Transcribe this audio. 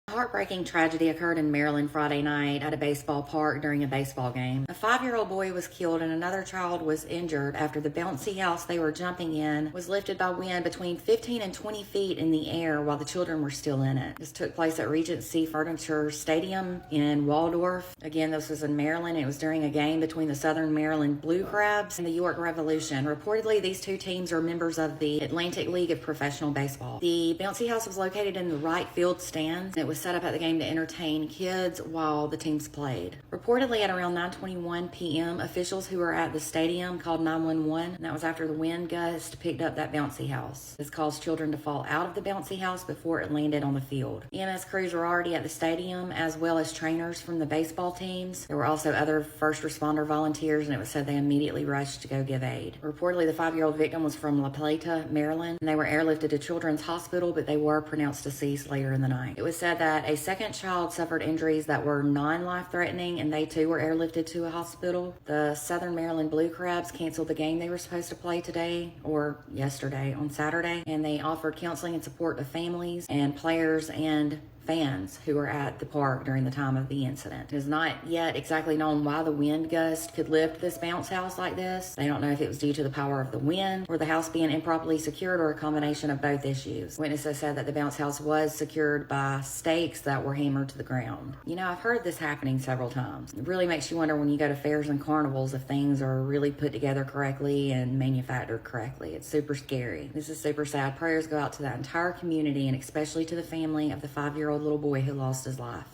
A heartbreaking tragedy occurred in Maryland Friday night at a baseball park during a baseball game. A 5-year-old boy was killed and another child was injured after the bouncy house they were jumping in was lifted by wind between 15 and 20 feet in the air while the children were still in it. This took place at Regency Furniture Stadium in Waldorf. Again, this was in Maryland. It was during a game between the Southern Maryland Blue Crabs and the York Revolution. Reportedly, these two teams are members of the Atlantic League of Professional Baseball. The bouncy house was located in the right field stands. It was set up at the game to entertain kids while the teams played. Reportedly at around 9:21 p.m., officials who were at the stadium called 911, and that was after the wind gust picked up that bouncy house. This caused children to fall out of the bouncy house before it landed on the field. EMS crews were already at the stadium, as well as trainers from the baseball teams. There were also other first responder volunteers, and it was said they immediately rushed to go give aid. Reportedly, the 5-year-old victim was from La Plata, Maryland, and they were airlifted to Children's Hospital, but they were pronounced deceased later in the night. It was said that a second child suffered injuries that were non-life-threatening, and they too were airlifted to a hospital. The Southern Maryland Blue Crabs canceled the game they were supposed to play today, or yesterday, on Saturday, and they offered counseling and support to families and players and fans who were at the park during the time of the incident. It is not yet exactly known why the wind gust could lift this bounce house like this. They don't know if it was due to the power of the wind or the house being improperly secured or a combination of both issues. Witnesses said that the bounce house was secured by stakes that were hammered to the ground. You know, I've heard this happening several times. It really makes you wonder when you go to fairs and carnivals if things are really put together correctly and manufactured correctly. It's super scary. This is super sad. Prayers go out to that entire community and especially to the family of the 5-year-old little boy who lost his life.